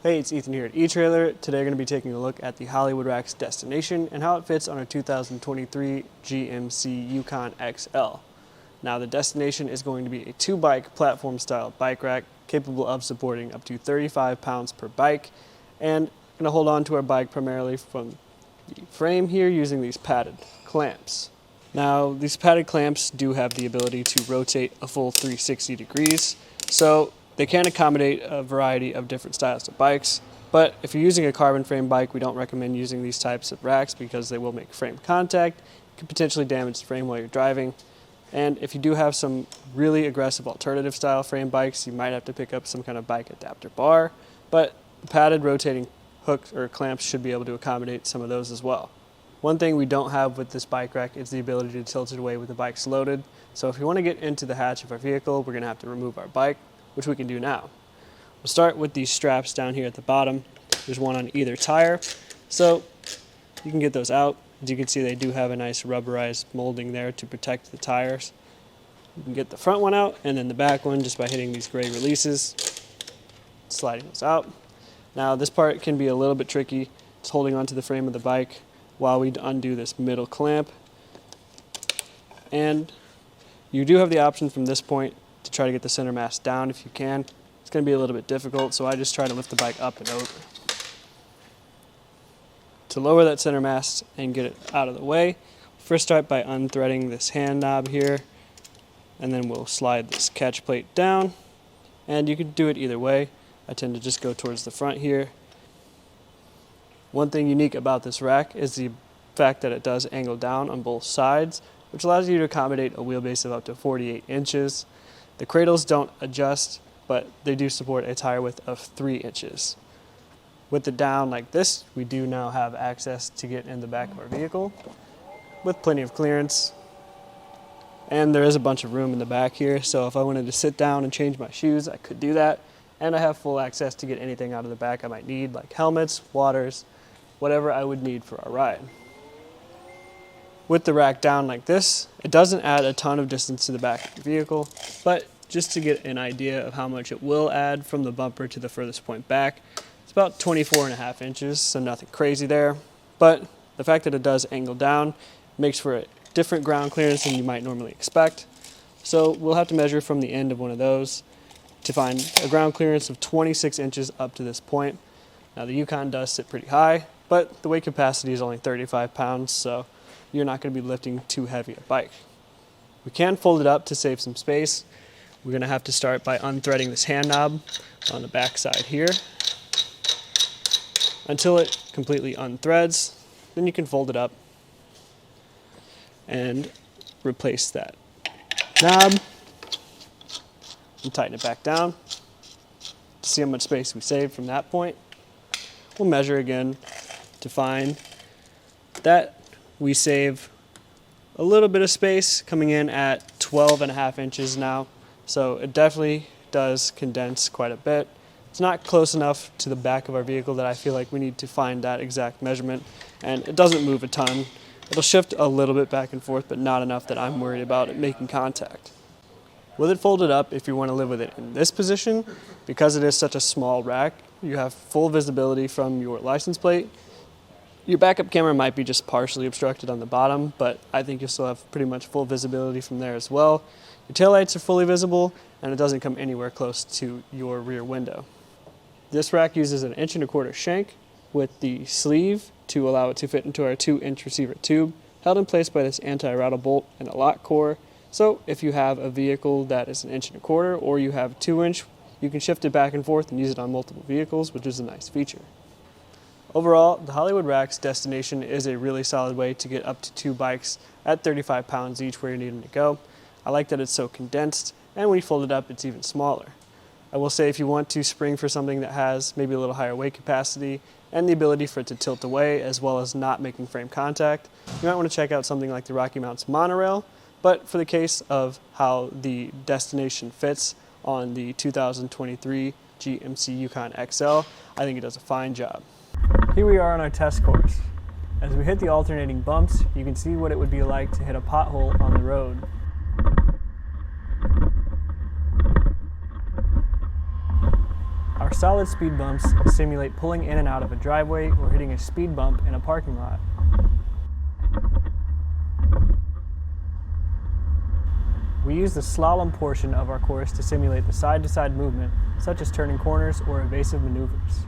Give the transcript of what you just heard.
Hey, it's Ethan here at eTrailer. Today we're going to be taking a look at the Hollywood Rack's destination and how it fits on our 2023 GMC Yukon XL. Now the destination is going to be a 2-bike platform style bike rack capable of supporting up to 35 pounds per bike, and going to hold on to our bike primarily from the frame here using these padded clamps. Now these padded clamps do have the ability to rotate a full 360 degrees, so they can accommodate a variety of different styles of bikes, but if you're using a carbon frame bike, we don't recommend using these types of racks because they will make frame contact, could potentially damage the frame while you're driving. And if you do have some really aggressive alternative style frame bikes, you might have to pick up some kind of bike adapter bar, but the padded rotating hooks or clamps should be able to accommodate some of those as well. One thing we don't have with this bike rack is the ability to tilt it away with the bikes loaded, so if you want to get into the hatch of our vehicle, we're going to have to remove our bike, which we can do now. We'll start with these straps down here at the bottom. There's one on either tire, so you can get those out. As you can see, they do have a nice rubberized molding there to protect the tires. You can get the front one out and then the back one just by hitting these gray releases, sliding those out. Now this part can be a little bit tricky. It's holding onto the frame of the bike while we undo this middle clamp. And you do have the option from this point to try to get the center mass down if you can. It's going to be a little bit difficult, so I just try to lift the bike up and over. To lower that center mass and get it out of the way, first start by unthreading this hand knob here, and then we'll slide this catch plate down, and you can do it either way. I tend to just go towards the front here. One thing unique about this rack is the fact that it does angle down on both sides, which allows you to accommodate a wheelbase of up to 48 inches. The cradles don't adjust, but they do support a tire width of 3 inches. With it down like this, we do now have access to get in the back of our vehicle with plenty of clearance. And there is a bunch of room in the back here, so if I wanted to sit down and change my shoes, I could do that. And I have full access to get anything out of the back I might need, like helmets, waters, whatever I would need for our ride. With the rack down like this, it doesn't add a ton of distance to the back of the vehicle, but just to get an idea of how much it will add from the bumper to the furthest point back, it's about 24.5 inches, so nothing crazy there. But the fact that it does angle down makes for a different ground clearance than you might normally expect. So we'll have to measure from the end of one of those to find a ground clearance of 26 inches up to this point. Now the Yukon does sit pretty high, but the weight capacity is only 35 pounds, so you're not going to be lifting too heavy a bike. We can fold it up to save some space. We're going to have to start by unthreading this hand knob on the back side here until it completely unthreads. Then you can fold it up and replace that knob and tighten it back down to see how much space we save from that point. We'll measure again to find that we save a little bit of space, coming in at 12.5 inches now. So it definitely does condense quite a bit. It's not close enough to the back of our vehicle that I feel like we need to find that exact measurement, and it doesn't move a ton. It'll shift a little bit back and forth, but not enough that I'm worried about it making contact. With it folded up, if you want to live with it in this position, because it is such a small rack, you have full visibility from your license plate. Your backup camera might be just partially obstructed on the bottom, but I think you'll still have pretty much full visibility from there as well. Your taillights are fully visible, and it doesn't come anywhere close to your rear window. This rack uses an 1.25 inch shank with the sleeve to allow it to fit into our 2-inch receiver tube, held in place by this anti-rattle bolt and a lock core. So if you have a vehicle that is 1.25 inches or you have 2-inch, you can shift it back and forth and use it on multiple vehicles, which is a nice feature. Overall, the Hollywood Rack's destination is a really solid way to get up to 2 bikes at 35 pounds each where you need them to go. I like that it's so condensed, and when you fold it up, it's even smaller. I will say if you want to spring for something that has maybe a little higher weight capacity and the ability for it to tilt away as well as not making frame contact, you might want to check out something like the Rocky Mounts monorail. But for the case of how the destination fits on the 2023 GMC Yukon XL, I think it does a fine job. Here we are on our test course. As we hit the alternating bumps, you can see what it would be like to hit a pothole on the road. Our solid speed bumps simulate pulling in and out of a driveway or hitting a speed bump in a parking lot. We use the slalom portion of our course to simulate the side-to-side movement, such as turning corners or evasive maneuvers.